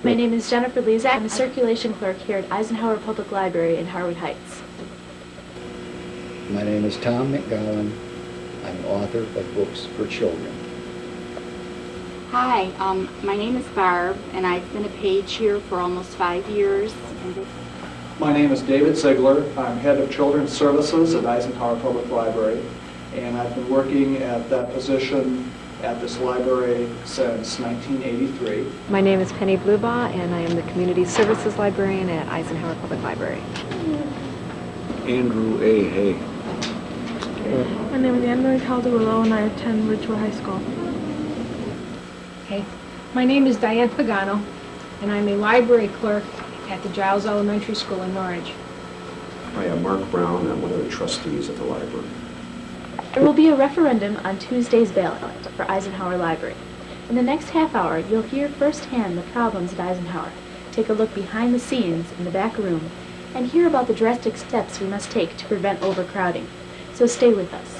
My name is Jennifer Lezak. I'm a circulation clerk here at Eisenhower Public Library in Harwood Heights. My name is Tom McGowan. I'm an author of books for children. Hi, my name is Barb, and I've been a page here for almost 5 years. My name is David Ziegler. I'm head of Children's Services at Eisenhower Public Library, and I've been working at that position at this library since 1983. My name is Penny Blubaugh, and I am the Community Services Librarian at Eisenhower Public Library. Andrew A. Hay. My name is Anne-Marie Calderillo, and I attend Ridgeway High School. Hey, my name is Diane Pagano, and I'm a library clerk at the Giles Elementary School in Norwich. I am Mark Brown. I'm one of the trustees at the library. There will be a referendum on Tuesday's ballot for Eisenhower Library. In the next half hour, you'll hear firsthand the problems at Eisenhower, take a look behind the scenes in the back room, and hear about the drastic steps we must take to prevent overcrowding. So stay with us.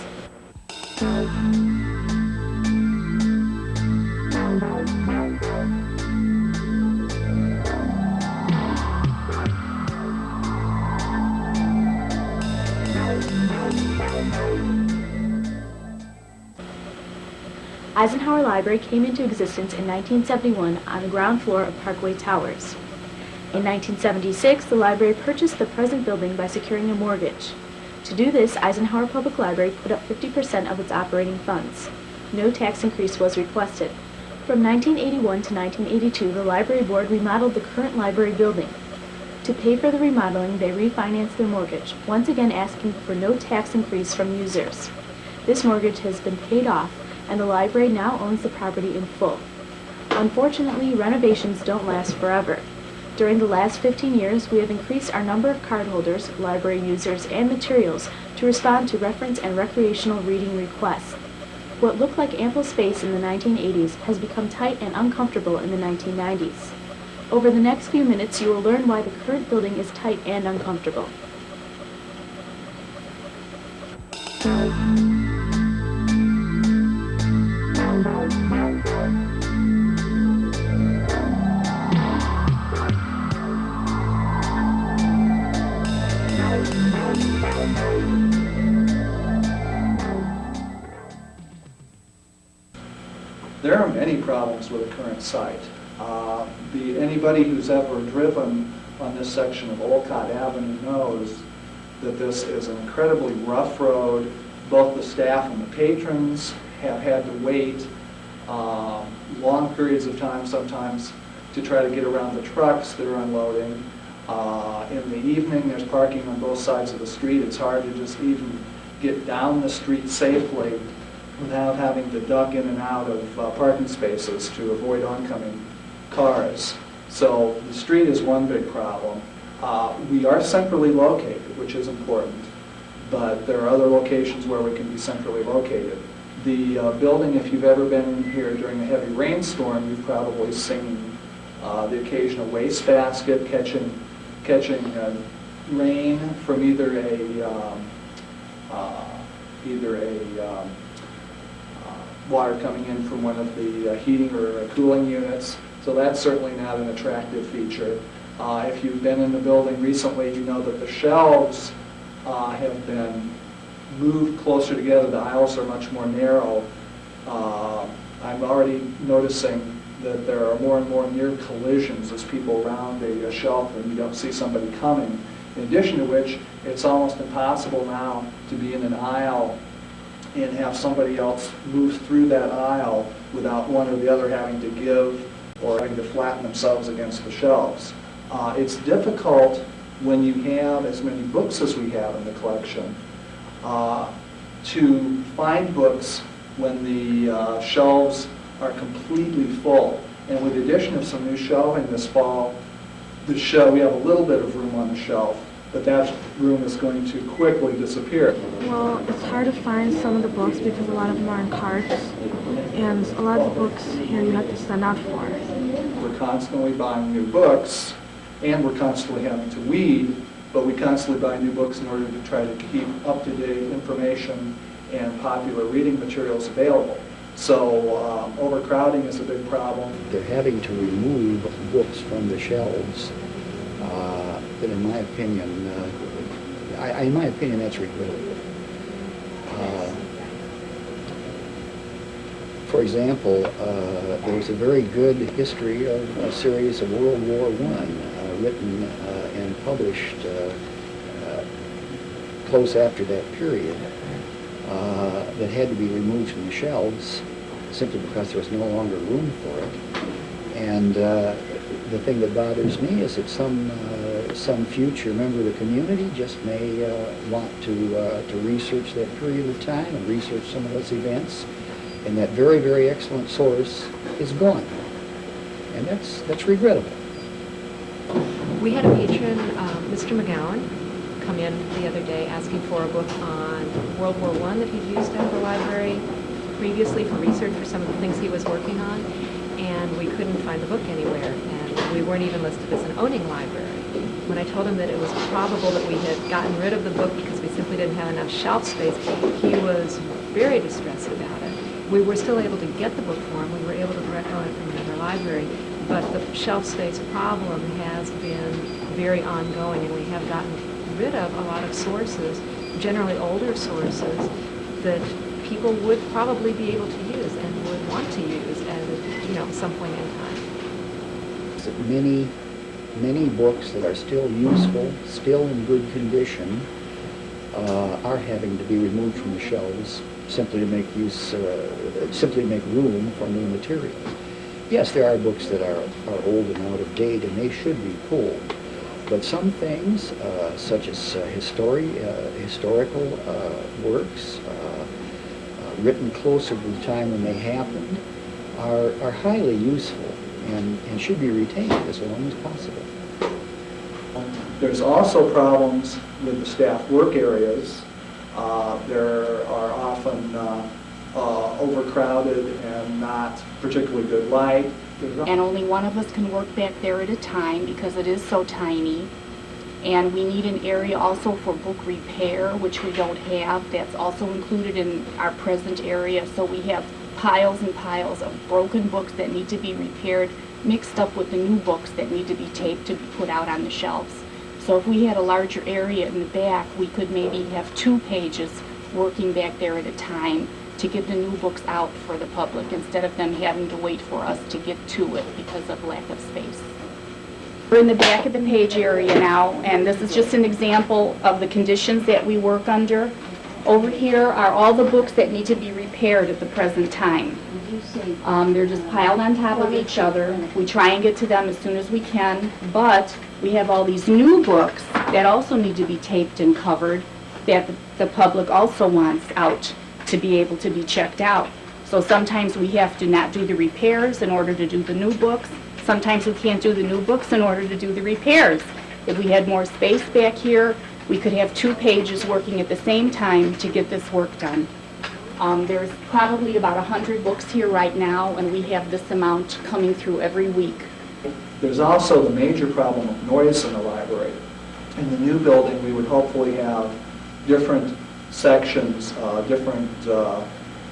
Eisenhower Library came into existence in 1971 on the ground floor of Parkway Towers. In 1976, the library purchased the present building by securing a mortgage. To do this, Eisenhower Public Library put up 50% of its operating funds. No tax increase was requested. From 1981 to 1982, the library board remodeled the current library building. To pay for the remodeling, they refinanced their mortgage, once again asking for no tax increase from users. This mortgage has been paid off, and the library now owns the property in full. Unfortunately, renovations don't last forever. During the last 15 years, we have increased our number of cardholders, library users, and materials to respond to reference and recreational reading requests. What looked like ample space in the 1980s has become tight and uncomfortable in the 1990s. Over the next few minutes, you will learn why the current building is tight and uncomfortable. There are many problems with the current site. Anybody who's ever driven on this section of Olcott Avenue knows that this is an incredibly rough road. Both the staff and the patrons have had to wait long periods of time sometimes to try to get around the trucks that are unloading. In the evening, there's parking on both sides of the street. It's hard to just even get down the street safely without having to duck in and out of parking spaces to avoid oncoming cars. So the street is one big problem. We are centrally located, which is important, but there are other locations where we can be centrally located. The building, if you've ever been in here during a heavy rainstorm, you've probably seen the occasional wastebasket catching rain from either a water coming in from one of the heating or cooling units. So that's certainly not an attractive feature. If you've been in the building recently, you know that the shelves have been moved closer together. The aisles are much more narrow. I'm already noticing that there are more and more near collisions as people round a shelf and you don't see somebody coming. In addition to which, it's almost impossible now to be in an aisle and have somebody else move through that aisle without one or the other having to give or having to flatten themselves against the shelves. It's difficult when you have as many books as we have in the collection to find books when the shelves are completely full. And with the addition of some new shelving this fall, we have a little bit of room on the shelf, but that room is going to quickly disappear. Well, it's hard to find some of the books because a lot of them are in carts, and a lot of the books here you have to send out for. We're constantly buying new books, and we're constantly having to weed, but we constantly buy new books in order to try to keep up-to-date information and popular reading materials available. So overcrowding is a big problem. They're having to remove books from the shelves. But in my opinion, that's regrettable. For example, there's a very good history of a series of World War I written and published close after that period that had to be removed from the shelves simply because there was no longer room for it. And the thing that bothers me is that some future member of the community just may want to research that period of time and research some of those events, and that very, very excellent source is gone. And that's regrettable. We had a patron, Mr. McGowan, come in the other day asking for a book on World War I that he'd used at the library previously for research for some of the things he was working on, and we couldn't find the book anywhere, and we weren't even listed as an owning library. When I told him that it was probable that we had gotten rid of the book because we simply didn't have enough shelf space, he was very distressed about it. We were still able to get the book for him. We were able to direct loan it from another library, but the shelf space problem has been very ongoing, and we have gotten rid of a lot of sources, generally older sources, that people would probably be able to use and would want to use at some point in time. Many books that are still useful, still in good condition, are having to be removed from the shelves simply to make room for new material. Yes, there are books that are old and out of date, and they should be pulled. But some things, such as historical works, written closer to the time when they happened, are highly useful and should be retained as long as possible. There's also problems with the staff work areas. There are often overcrowded and not particularly good light. And only one of us can work back there at a time because it is so tiny. And we need an area also for book repair, which we don't have. That's also included in our present area. So we have piles and piles of broken books that need to be repaired, mixed up with the new books that need to be taped to be put out on the shelves. So if we had a larger area in the back, we could maybe have 2 pages working back there at a time to get the new books out for the public instead of them having to wait for us to get to it because of lack of space. We're in the back of the page area now, and this is just an example of the conditions that we work under. Over here are all the books that need to be repaired at the present time. They're just piled on top of each other. We try and get to them as soon as we can, but we have all these new books that also need to be taped and covered that the public also wants out to be able to be checked out. So sometimes we have to not do the repairs in order to do the new books. Sometimes we can't do the new books in order to do the repairs. If we had more space back here, we could have 2 pages working at the same time to get this work done. There's probably about 100 books here right now, and we have this amount coming through every week. There's also the major problem of noise in the library. In the new building, we would hopefully have different sections, different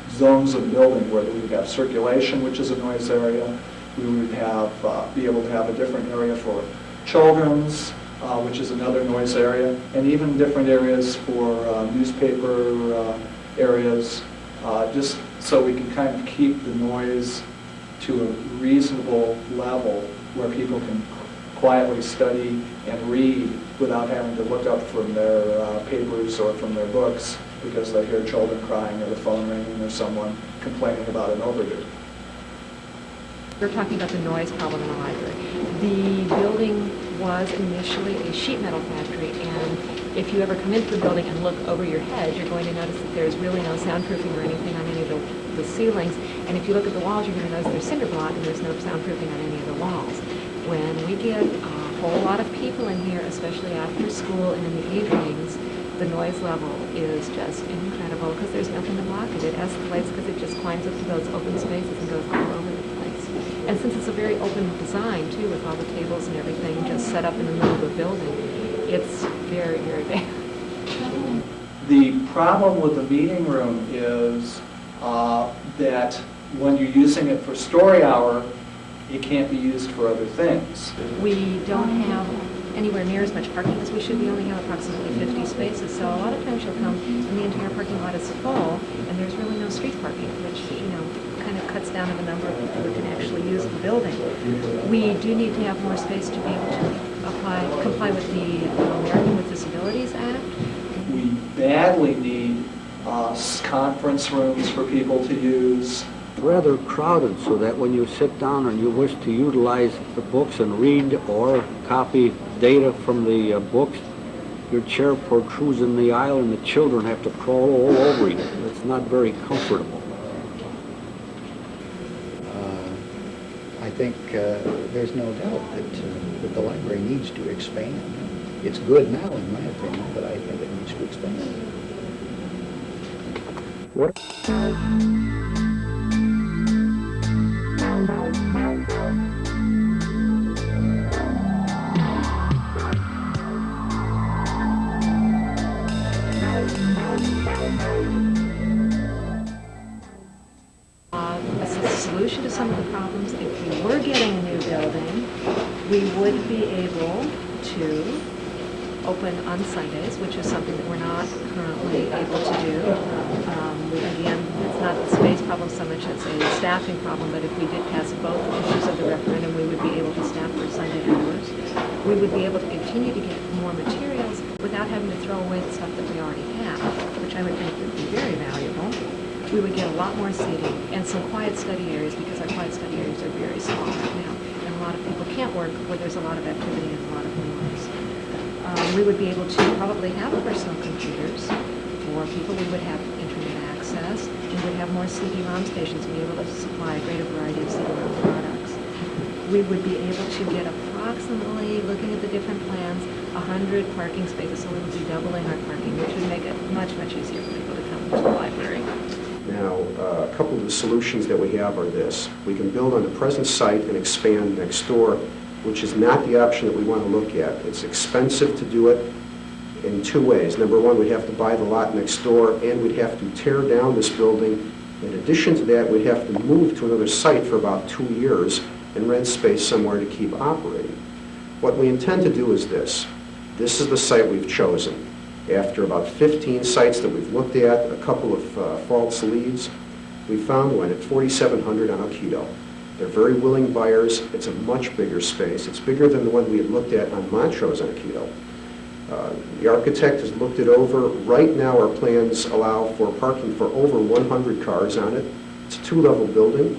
zones of the building where we would have circulation, which is a noise area. We would have be able to have a different area for children's, which is another noise area, and even different areas for newspaper areas, just so we can kind of keep the noise to a reasonable level where people can quietly study and read without having to look up from their papers or from their books because they hear children crying or the phone ringing or someone complaining about an overdue. We're talking about the noise problem in the library. The building was initially a sheet metal factory, and if you ever come into the building and look over your head, you're going to notice that there's really no soundproofing or anything on any of the ceilings. And if you look at the walls, you're going to notice there's cinder block and there's no soundproofing on any of the walls. When we get a whole lot of people in here, especially after school and in the evenings, the noise level is just incredible because there's nothing to block it. It escalates because it just climbs up to those open spaces and goes all over the place. And since it's a very open design, too, with all the tables and everything just set up in the middle of the building, it's very, very bad. The problem with the meeting room is that when you're using it for story hour, it can't be used for other things. We don't have anywhere near as much parking as we should. We only have approximately 50 spaces, so a lot of times you'll come and the entire parking lot is full, and there's really no street parking, which, kind of cuts down on the number of people who can actually use the building. We do need to have more space to be able to comply with the American with Disabilities Act. We badly need conference rooms for people to use. Rather crowded, so that when you sit down and you wish to utilize the books and read or copy data from the books, your chair protrudes in the aisle and the children have to crawl all over you. It's not very comfortable. I think there's no doubt that the library needs to expand. It's good now, in my opinion, but I think it needs to expand. What? As a solution to some of the problems, if we were getting a new building, we would be able to open on Sundays, which is something that we're not currently able to do. Again, it's not the space problem so much as a staffing problem, but if we did pass both issues of the referendum, we would be able to staff for Sunday hours. We would be able to continue to get more materials without having to throw away the stuff that we already have, which I would think would be very valuable. We would get a lot more seating and some quiet study areas, because our quiet study areas are very small right now, and a lot of people can't work where there's a lot of activity and a lot of noise. We would be able to probably have personal computers for people. We would have internet access. We would have more CD-ROM stations and be able to supply a greater variety of CD-ROM products. We would be able to get approximately, looking at the different plans, 100 parking spaces, so we would be doubling our parking, which would make it much, much easier for people to come to the library. Now, a couple of the solutions that we have are this. We can build on the present site and expand next door, which is not the option that we want to look at. It's expensive to do it in two ways. Number one, we'd have to buy the lot next door, and we'd have to tear down this building. In addition to that, we'd have to move to another site for about 2 years and rent space somewhere to keep operating. What we intend to do is this. This is the site we've chosen. After about 15 sites that we've looked at, a couple of false leads, we found one at 4,700 on Aikido. They're very willing buyers. It's a much bigger space. It's bigger than the one we had looked at on Montrose on Aikido. The architect has looked it over. Right now, our plans allow for parking for over 100 cars on it. It's a 2-level building.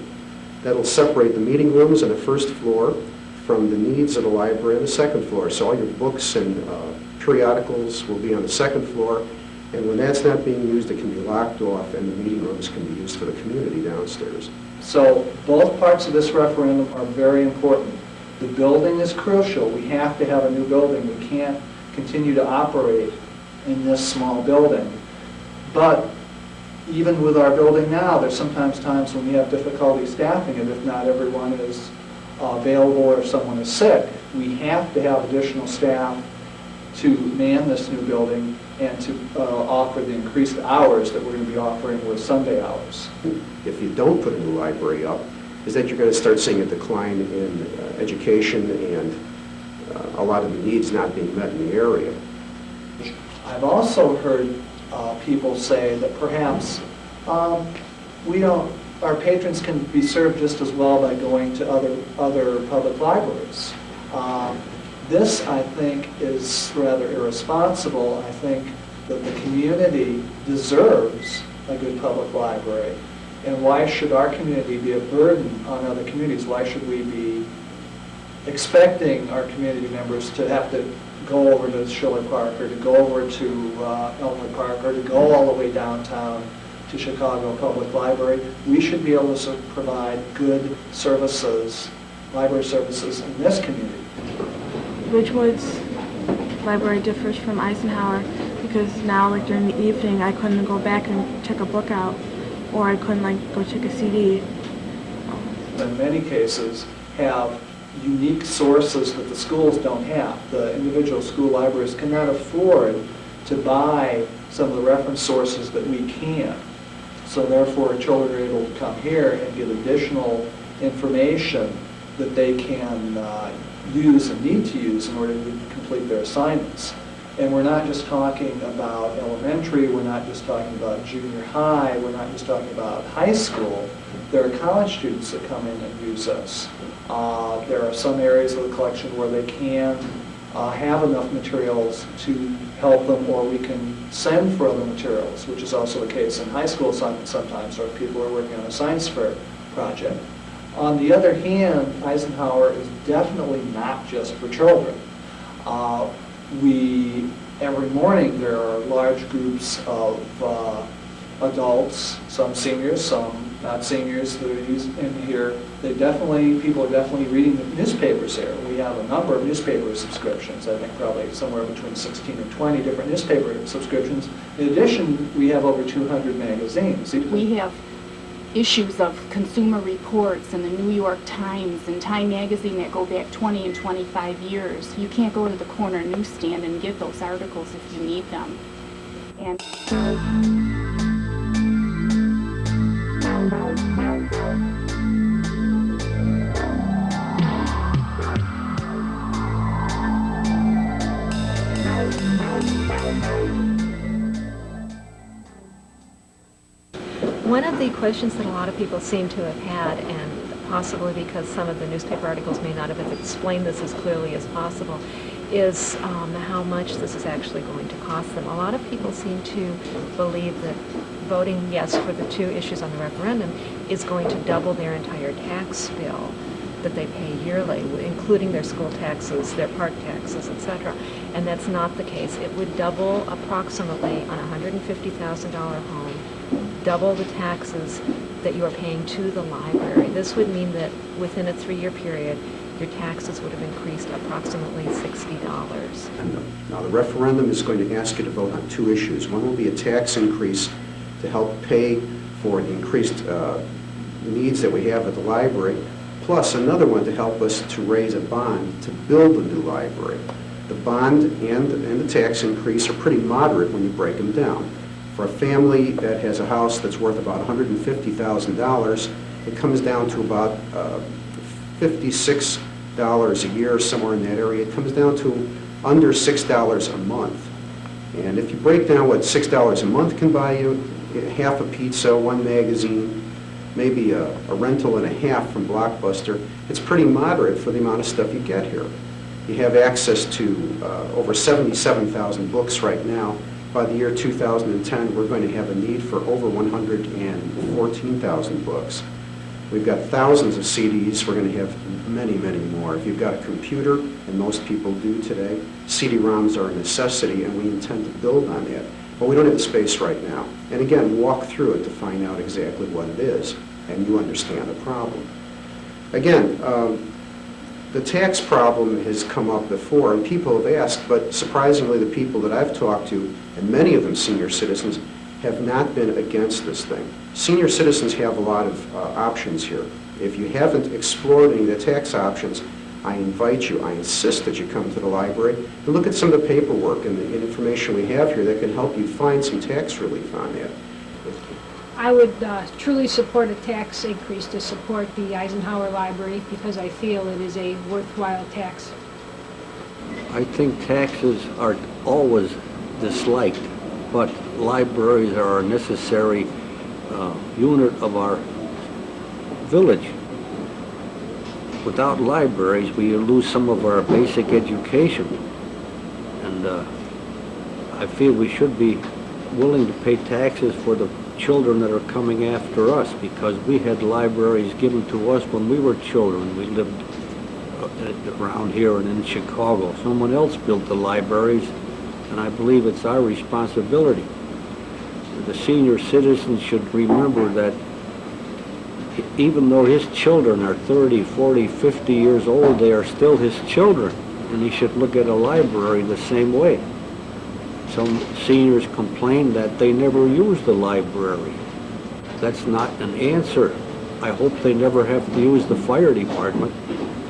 That'll separate the meeting rooms on the first floor from the needs of the library on the second floor. So all your books and periodicals will be on the second floor. And when that's not being used, it can be locked off, and the meeting rooms can be used for the community downstairs. So both parts of this referendum are very important. The building is crucial. We have to have a new building. We can't continue to operate in this small building. But even with our building now, there's sometimes times when we have difficulty staffing it if not everyone is available or if someone is sick. We have to have additional staff to man this new building and to offer the increased hours that we're going to be offering with Sunday hours. If you don't put a new library up, is that you're going to start seeing a decline in education and a lot of the needs not being met in the area. I've also heard people say that perhaps we don't our patrons can be served just as well by going to other public libraries. This, I think, is rather irresponsible. I think that the community deserves a good public library. And why should our community be a burden on other communities? Why should we be expecting our community members to have to go over to Schiller Park or to go over to Elmwood Park or to go all the way downtown to Chicago Public Library? We should be able to provide good services, library services in this community. Ridgewood's library differs from Eisenhower because now, like during the evening, I couldn't go back and check a book out, or I couldn't like go check a CD. In many cases, have unique sources that the schools don't have. The individual school libraries cannot afford to buy some of the reference sources that we can. So therefore, children are able to come here and get additional information that they can use and need to use in order to complete their assignments. And we're not just talking about elementary, we're not just talking about junior high, we're not just talking about high school. There are college students that come in and use us. There are some areas of the collection where they can have enough materials to help them, or we can send for other materials, which is also the case in high school assignments sometimes, or people are working on a science fair project. On the other hand, Eisenhower is definitely not just for children. Every morning there are large groups of adults, some seniors, some not seniors, that are in here. People are definitely reading the newspapers here. We have a number of newspaper subscriptions, I think probably somewhere between 16 and 20 different newspaper subscriptions. In addition, we have over 200 magazines. We have issues of Consumer Reports and the New York Times and Time Magazine that go back 20 and 25 years. You can't go to the corner newsstand and get those articles if you need them. And One of the questions that a lot of people seem to have had, and possibly because some of the newspaper articles may not have explained this as clearly as possible, is how much this is actually going to cost them. A lot of people seem to believe that voting yes for the two issues on the referendum is going to double their entire tax bill that they pay yearly, including their school taxes, their park taxes, etc. And that's not the case. It would double approximately on a $150,000 home, double the taxes that you are paying to the library. This would mean that within a 3-year period, your taxes would have increased approximately $60. Now, the referendum is going to ask you to vote on two issues. One will be a tax increase to help pay for the increased needs that we have at the library, plus another one to help us to raise a bond to build a new library. The bond and the tax increase are pretty moderate when you break them down. For a family that has a house that's worth about $150,000, it comes down to about $56 a year, somewhere in that area. It comes down to under $6 a month. And if you break down what $6 a month can buy you, half a pizza, one magazine, maybe a rental and a half from Blockbuster, it's pretty moderate for the amount of stuff you get here. You have access to over 77,000 books right now. By the year 2010, we're going to have a need for over 114,000 books. We've got thousands of CDs. We're going to have many, many more. If you've got a computer, and most people do today, CD-ROMs are a necessity, and we intend to build on that. But we don't have the space right now. And again, walk through it to find out exactly what it is, and you understand the problem. Again, the tax problem has come up before, and people have asked, but surprisingly the people that I've talked to, and many of them senior citizens, have not been against this thing. Senior citizens have a lot of options here. If you haven't explored any of the tax options, I invite you, I insist that you come to the library and look at some of the paperwork and the information we have here that can help you find some tax relief on that. I would truly support a tax increase to support the Eisenhower Library because I feel it is a worthwhile tax. I think taxes are always disliked, but libraries are a necessary unit of our village. Without libraries, we lose some of our basic education. And I feel we should be willing to pay taxes for the children that are coming after us, because we had libraries given to us when we were children. We lived around here and in Chicago. Someone else built the libraries, and I believe it's our responsibility. The senior citizens should remember that even though his children are 30, 40, 50 years old, they are still his children, and he should look at a library the same way. Some seniors complain that they never use the library. That's not an answer. I hope they never have to use the fire department,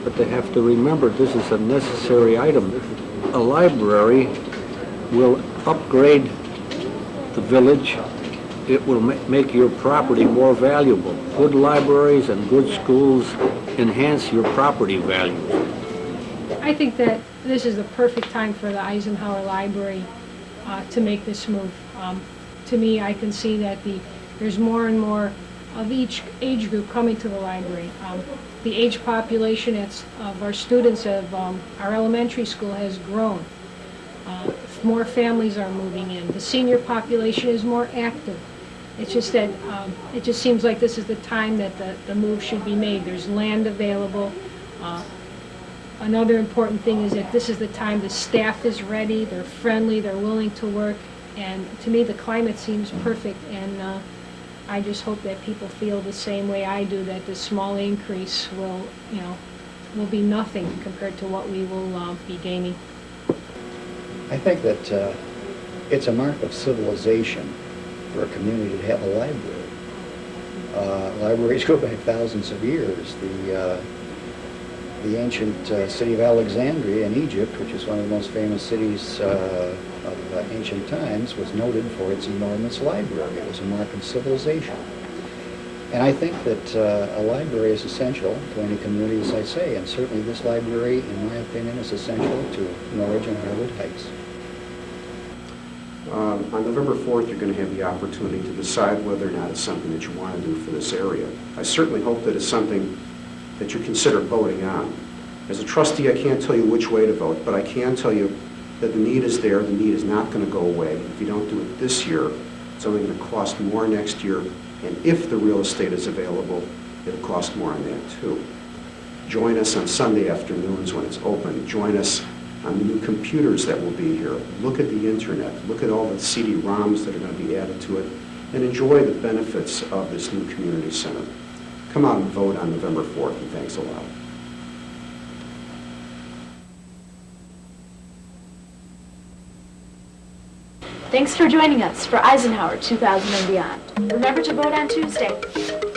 but they have to remember this is a necessary item. A library will upgrade the village. It will make your property more valuable. Good libraries and good schools enhance your property values. I think that this is the perfect time for the Eisenhower Library to make this move. To me, I can see that there's more and more of each age group coming to the library. The age population of our students of our elementary school has grown. More families are moving in. The senior population is more active. It's just that it just seems like this is the time that the move should be made. There's land available. Another important thing is that this is the time the staff is ready, they're friendly, they're willing to work, and to me the climate seems perfect, and I just hope that people feel the same way I do, that this small increase will be nothing compared to what we will be gaining. I think that it's a mark of civilization for a community to have a library. Libraries go back thousands of years. The ancient city of Alexandria in Egypt, which is one of the most famous cities of ancient times, was noted for its enormous library. It was a mark of civilization. And I think that a library is essential to any community, as I say, and certainly this library, in my opinion, is essential to Norwich and Harwood Heights. On November 4th, you're going to have the opportunity to decide whether or not it's something that you want to do for this area. I certainly hope that it's something that you consider voting on. As a trustee, I can't tell you which way to vote, but I can tell you that the need is there. The need is not going to go away. If you don't do it this year, it's only going to cost more next year, and if the real estate is available, it'll cost more on that too. Join us on Sunday afternoons when it's open. Join us on the new computers that will be here. Look at the internet. Look at all the CD-ROMs that are going to be added to it, and enjoy the benefits of this new community center. Come out and vote on November 4th, and thanks a lot. Thanks for joining us for Eisenhower 2000 and Beyond. Remember to vote on Tuesday.